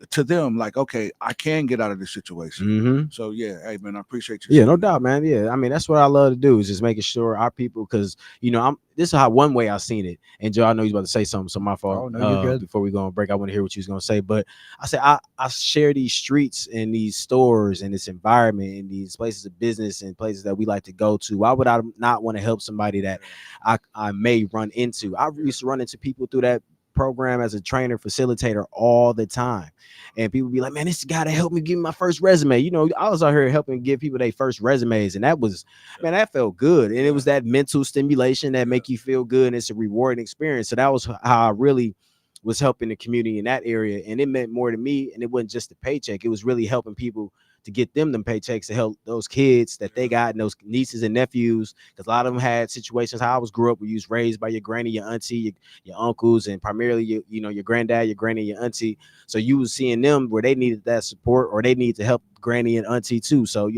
S3: to them, like, okay, I can get out of this situation. So hey, man, I appreciate you.
S2: No doubt, man. I mean, that's what I love to do, is just making sure our people, because this is how one way I've seen it. And Joe, I know he's about to say something, so my fault.
S1: Oh, no, you're good.
S2: Before we go on break, I want to hear what you was gonna say. But I said I share these streets and these stores and this environment and these places of business and places that we like to go to. Why would I not want to help somebody that I may run into? I used to run into people through that program as a trainer, facilitator all the time, and people be like, man, this guy to help me give me my first resume. I was out here helping give people their first resumes, and that felt good. And it was that mental stimulation that make you feel good, and it's a rewarding experience. So that was how I really was helping the community in that area, and it meant more to me. And it wasn't just a paycheck, it was really helping people to get them paychecks to help those kids that they got, and those nieces and nephews, because a lot of them had situations. How I grew up, where you was raised by your granny, your auntie, your uncles, and primarily your granddad, your granny, your auntie. So you was seeing them where they needed that support, or they need to help granny and auntie too. So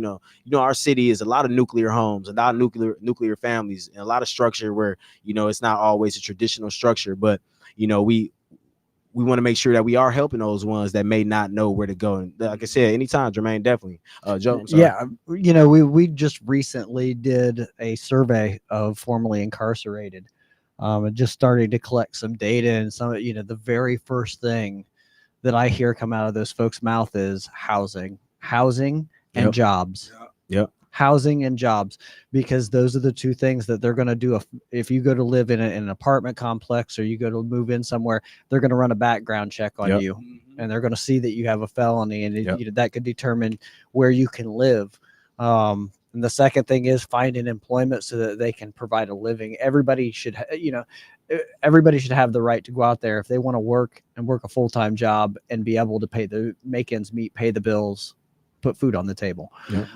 S2: our city is a lot of nuclear homes, a lot of nuclear families, and a lot of structure where it's not always a traditional structure, but we want to make sure that we are helping those ones that may not know where to go. And like I said, anytime, Jermaine, definitely. Joe, I'm sorry.
S1: Yeah, we just recently did a survey of formerly incarcerated, and just starting to collect some data. And some, the very first thing that I hear come out of those folks' mouth is housing and jobs. Housing and jobs, because those are the two things that they're going to do. If you go to live in an apartment complex, or you go to move in somewhere, they're going to run a background check on you, and they're going to see that you have a felony, and that could determine where you can live. And the second thing is finding employment so that they can provide a living. Everybody should have the right to go out there if they want to work a full-time job and be able to make ends meet, pay the bills. put food on the table.
S2: Yep.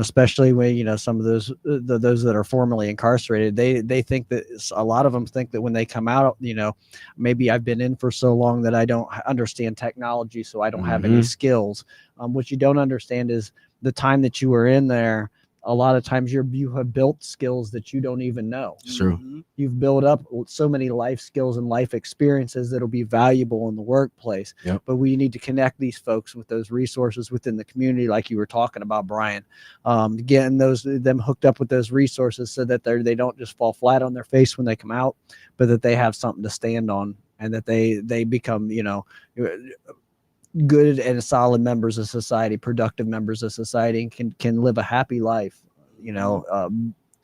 S1: Especially when, you know, some of those those that are formerly incarcerated, they think that a lot of them think that when they come out, you know, maybe I've been in for so long that I don't understand technology, so I don't have any skills. What you don't understand is the time that you were in there, a lot of times you have built skills that you don't even know.
S2: It's true.
S1: You've built up so many life skills and life experiences that'll be valuable in the workplace.
S2: Yep.
S1: But we need to connect these folks with those resources within the community, like you were talking about, Brian. Getting them hooked up with those resources so that they don't just fall flat on their face when they come out, but that they have something to stand on, and that they become, you know, good and solid members of society, productive members of society, and can live a happy life, you know,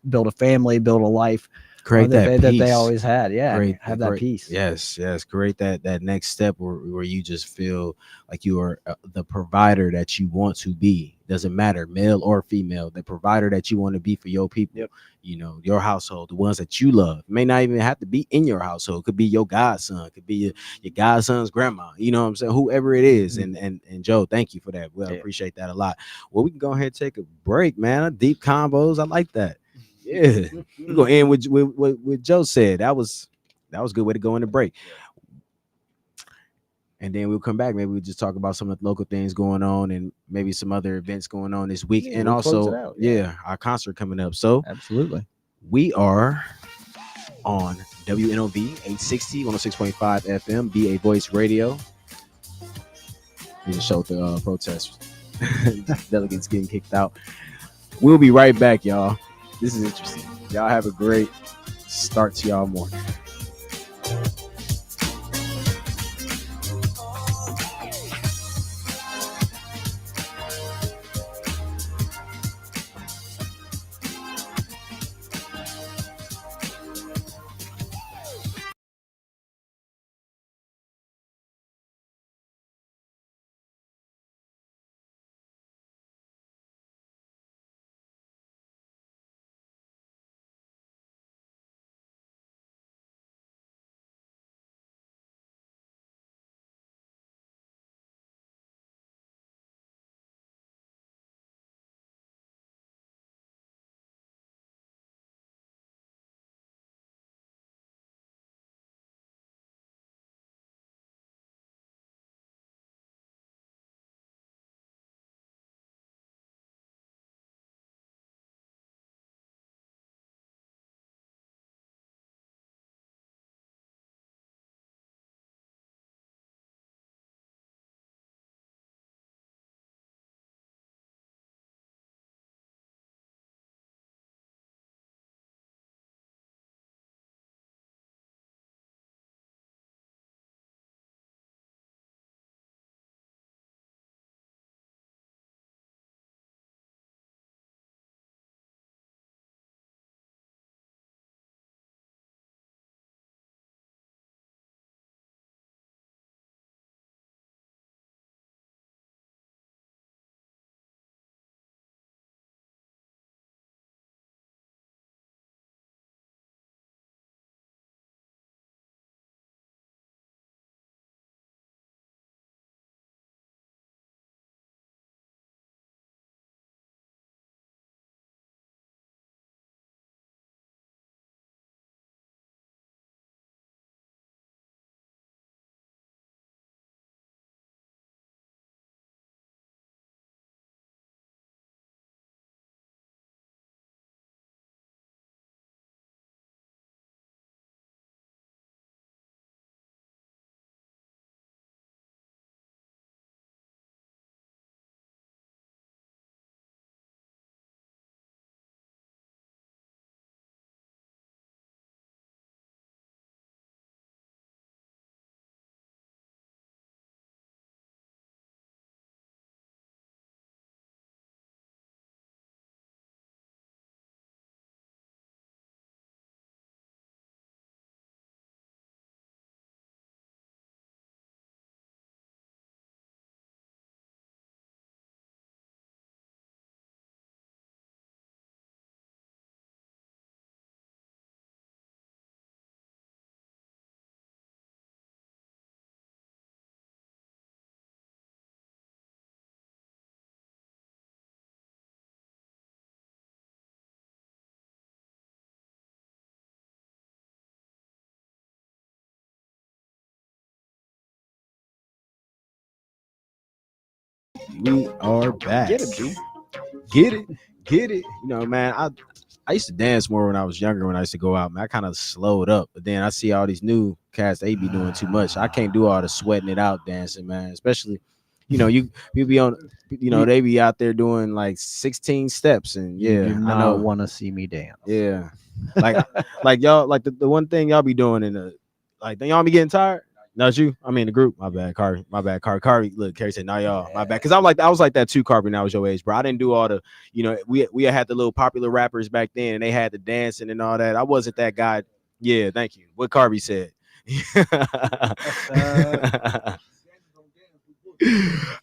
S1: build a family, build a life,
S2: Create that
S1: that
S2: peace.
S1: they always had. Yeah.
S2: Great,
S1: have that peace.
S2: Yes, create that next step where you just feel like you are the provider that you want to be. Doesn't matter, male or female, the provider that you want to be for your people.
S1: Yep.
S2: You know, your household, the ones that you love. It may not even have to be in your household. It could be your godson, it could be your godson's grandma, you know what I'm saying, whoever it is. And Joe, thank you for that. Well, I appreciate that a lot. Well, we can go ahead and take a break, man. Deep combos, I like that. Yeah, we're gonna end with what Joe said. That was a good way to go in the break. And then we'll come back. Maybe we'll just talk about some of the local things going on and maybe some other events going on this week.
S1: Yeah,
S2: and
S1: we'll close it
S2: also,
S1: out. Yeah.
S2: our concert coming up. So
S1: Absolutely.
S2: we are on WNOV 860, 106.5 FM, BA Voice Radio. We just showed the protest delegates getting kicked out. We'll be right back, y'all. This is interesting. Y'all have a great start to y'all morning. We are back.
S1: Get it, B.
S2: Get it. Get it. You know, man, I used to dance more when I was younger when I used to go out. Man, I kind of slowed up. But then I see all these new cats, they be doing too much. I can't do all the sweating it out dancing, man. Especially, you be on, they be out there doing like 16 steps. And
S1: You
S2: yeah,
S1: do
S2: I
S1: not
S2: know.
S1: want to see me dance.
S2: Yeah. Like y'all, like the one thing y'all be doing in the, like, y'all be getting tired. Not you. I mean the group. My bad, Carly. My bad, Carly. Carly. Look, Carrie said, "Nah, y'all. My bad." Because I was like that too, Carly. When I was your age, bro. I didn't do all the, we had the little popular rappers back then, and they had the dancing and all that. I wasn't that guy. Yeah, thank you. What Carby said.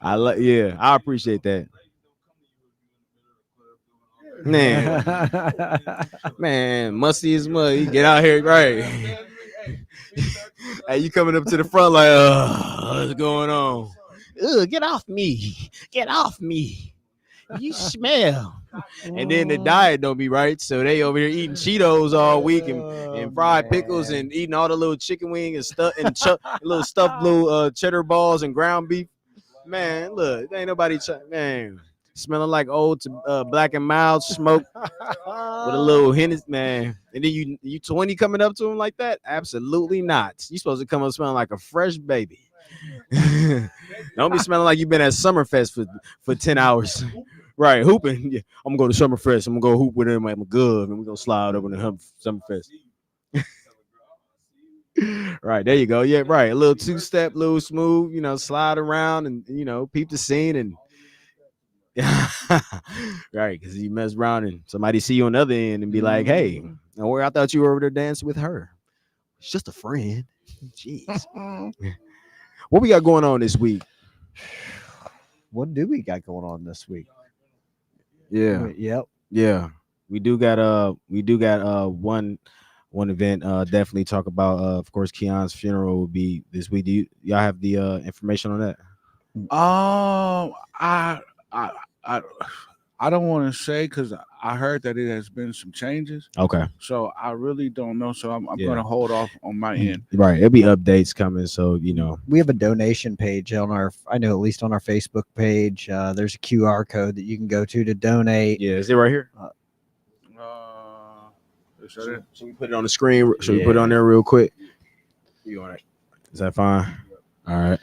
S2: I appreciate that. Man, musty as mud. You get out here, right? Hey, you coming up to the front like, what's going on? Get off me. Get off me. You smell. And then the diet don't be right. So they over here eating Cheetos all week and fried pickles and eating all the little chicken wing and stuff and little stuffed blue cheddar balls and ground beef. Man, look, ain't nobody man. Smelling like old Black and Mild smoke with a little Hennessy, man. And then you 20 coming up to him like that? Absolutely not. You supposed to come up smelling like a fresh baby. Don't be smelling like you've been at Summerfest for 10 hours. Right, hooping. Yeah, I'm gonna go to Summerfest. I'm gonna go hoop with him at McGov, and we're gonna slide over to Summerfest. Right, there you go. Yeah, right. A little two-step, little smooth, slide around and peep the scene and right, because you mess around and somebody see you on the other end and be like, "Hey, where I thought you were over there dancing with her. It's just a friend." Jeez. What we got going on this week?
S1: What do we got going on this week?
S2: Yeah.
S1: Yep.
S2: Yeah. We do got one event. Definitely talk about of course Keon's funeral will be this week. Do y'all have the information on that?
S3: I don't want to say because I heard that it has been some changes.
S2: Okay.
S3: So I really don't know. So I'm going to hold off on my end.
S2: Right. It'll be updates coming. So,
S1: we have a donation page on I know at least on our Facebook page. There's a QR code that you can go to donate.
S2: Yeah. Is it right here? Should we put it on the screen? Should we put it on there real quick? You all right? Is that fine? All right.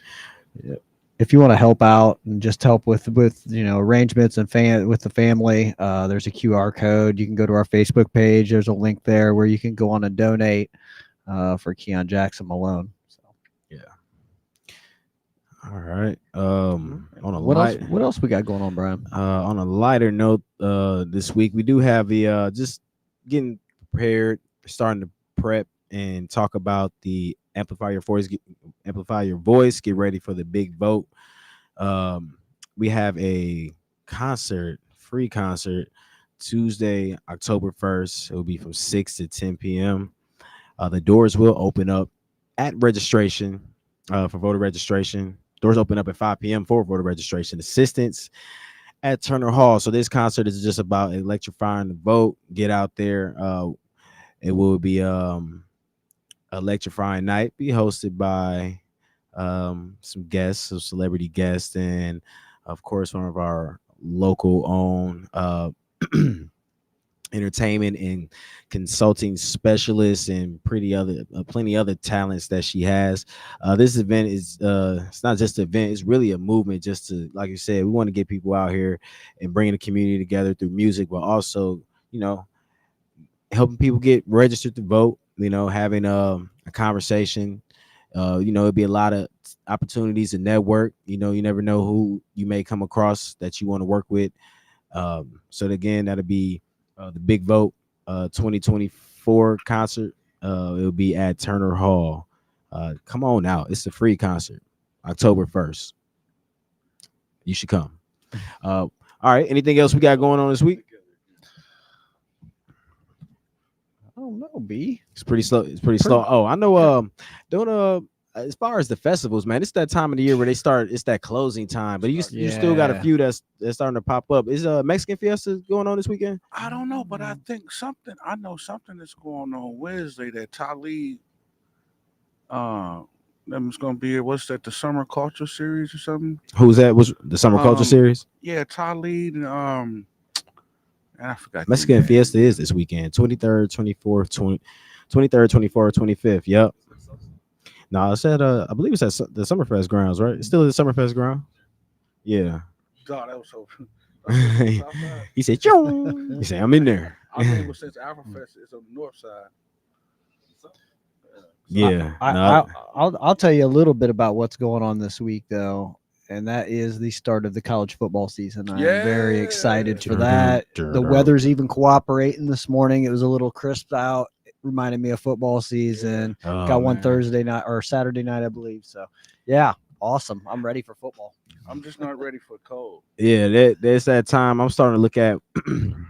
S1: Yeah. If you want to help out and just help with arrangements and with the family, there's a QR code. You can go to our Facebook page. There's a link there where you can go on and donate for Keon Jackson Malone. So
S2: yeah. All right.
S1: What else we got going on, Brian?
S2: On a lighter note, this week we do have the just getting prepared, starting to prep and talk about the Amplify Your Voice. Get ready for the big vote. We have a free concert, Tuesday, October 1st. It will be from 6 to 10 p.m. The doors will open up at registration for voter registration. Doors open up at 5 p.m. for voter registration. Assistance at Turner Hall. So this concert is just about electrifying the vote. Get out there. It will be electrifying night, be hosted by some celebrity guests, and of course one of our local own entertainment and consulting specialists and plenty other talents that she has. This event is it's not just an event, it's really a movement, just to, like you said, we want to get people out here and bring the community together through music, but also helping people get registered to vote, having a conversation. It'd be a lot of opportunities to network. You never know who you may come across that you want to work with. So again, that'll be the Big Vote 2024 concert. It'll be at Turner Hall. Come on out. It's a free concert, October 1st. You should come. All right. Anything else we got going on this week?
S1: I don't know, B.
S2: It's pretty slow. Slow. Oh, I know. As far as the festivals, man, it's that time of the year where they start. It's that closing time, but you still got a few that's starting to pop up. Is Mexican Fiesta going on this weekend?
S3: I don't know, but I think I know something that's going on Wednesday that Talib It's gonna be what's that? The Summer Culture Series or something?
S2: Who's that? Was the Summer Culture Series?
S3: Yeah, Talib and I forgot.
S2: Mexican Fiesta is this weekend, 23rd, 24th, 23rd, 24th, 25th. Yep. No, it's at I believe it's at the Summerfest grounds, right? It's still at the Summerfest ground. Yeah.
S3: God, that was so.
S2: He said, "Choo." He said, I'm in there.
S3: I think it was since Alpha is on the north side.
S2: Yeah.
S1: I'll tell you a little bit about what's going on this week, though, and that is the start of the college football season. I'm very excited for that. The weather's even cooperating this morning. It was a little crisp out. It reminded me of football season. Got one Thursday night or Saturday night, I believe. So, yeah, awesome. I'm ready for football.
S3: I'm just not ready for cold.
S2: Yeah, there's that time. I'm starting to look at.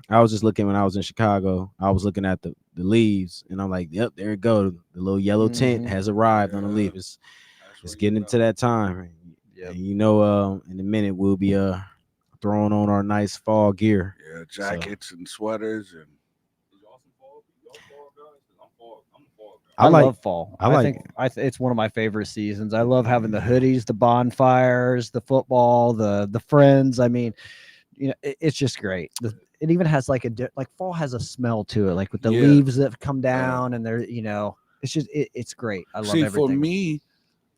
S2: I was just looking when I was in Chicago. I was looking at the leaves, and I'm like, "Yep, there it go. The little yellow tint has arrived on the leaf. It's getting into that time. Yep. You know, in a minute we'll be throwing on our nice fall gear.
S3: Yeah, jackets and sweaters and.
S1: I love fall. I think it's one of my favorite seasons. I love having the hoodies, the bonfires, the football, the friends. I mean, you know, it's just great. It even has like fall has a smell to it, like with the leaves that come down and they're, you know, it's just it's great. I love everything.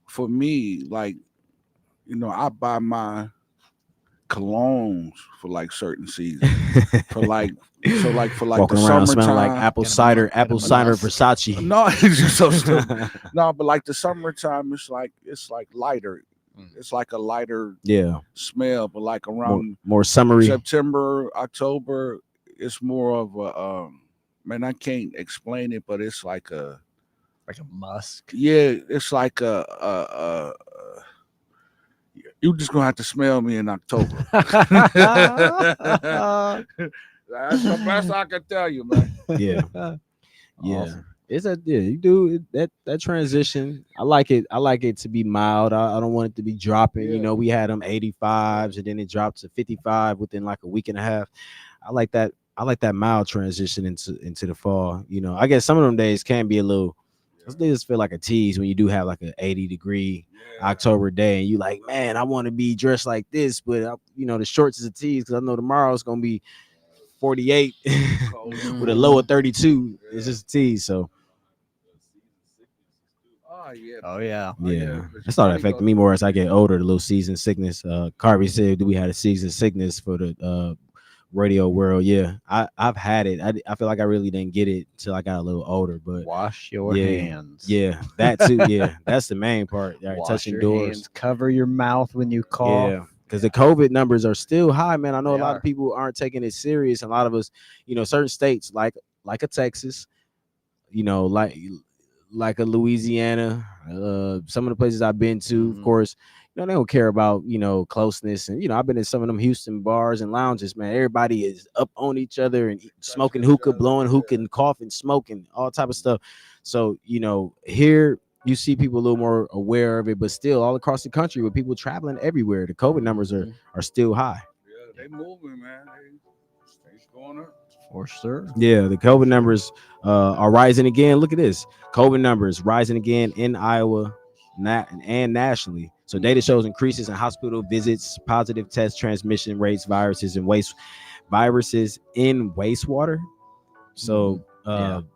S3: For me, like, you know, I buy my colognes for like certain seasons. for
S2: walking
S3: the
S2: around
S3: summertime,
S2: smelling like apple cider Versace.
S3: No, it's just so stupid. No, but like the summertime, it's like lighter. It's like a lighter smell, but like around
S2: more summery
S3: September, October, it's more of a man, I can't explain it, but it's like a
S1: musk.
S3: Yeah, it's like you're just gonna have to smell me in October. That's the best I can tell you, man.
S2: Yeah. Awesome. It's you do that transition. I like it to be mild. I don't want it to be dropping. You know, we had them 85s and then it dropped to 55 within like a week and a half. I like that mild transition into the fall. You know, I guess some of them days can be a little. They just feel like a tease when you do have like an 80-degree October day and you like, man, I want to be dressed like this, but you know the shorts is a tease because I know tomorrow it's gonna be 48 with a low of 32. It's just a tease. So it started affecting me more as I get older. The little season sickness. Carby said, "Do we have a season sickness for the radio world?" Yeah, I've had it. I feel like I really didn't get it until I got a little older. But
S1: wash your hands.
S2: Yeah, that too. Yeah, that's the main part. Right, touching doors.
S1: Hands, cover your mouth when you cough.
S2: Yeah. Because the COVID numbers are still high, man. I know a lot of people aren't taking it serious. A lot of us, you know, certain states like a Texas, you know, like a Louisiana, some of the places I've been to, of course, you know, they don't care about, you know, closeness. And, you know, I've been in some of them Houston bars and lounges, man. Everybody is up on each other and smoking hookah, blowing hookah and coughing, smoking, all type of stuff. So, you know, here you see people a little more aware of it, but still all across the country with people traveling everywhere, the COVID numbers are still high.
S3: Yeah, they moving, man. They going up.
S1: For sure.
S2: Yeah, the COVID numbers are rising again. Look at this. COVID numbers rising again in Iowa and nationally. So data shows increases in hospital visits, positive test transmission rates, viruses in wastewater. So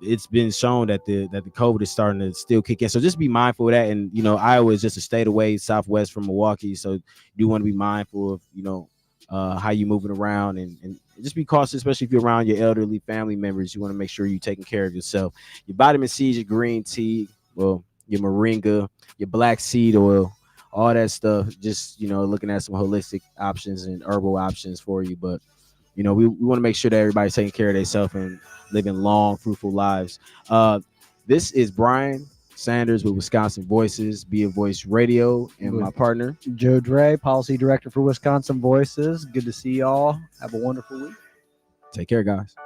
S2: it's been shown that the COVID is starting to still kick in. So just be mindful of that. And, you know, Iowa is just a state away southwest from Milwaukee. So you want to be mindful of, you know, how you moving around and just be cautious, especially if you're around your elderly family members. You want to make sure you're taking care of yourself. Your vitamin C, your green tea, well, your moringa, your black seed oil, all that stuff. Just, you know, looking at some holistic options and herbal options for you. But, you know, we want to make sure that everybody's taking care of themselves and living long, fruitful lives. This is Brian Sanders with Wisconsin Voices, Be a Voice Radio, and my partner
S1: Joe Dre, Policy Director for Wisconsin Voices. Good to see y'all. Have a wonderful week.
S2: Take care, guys.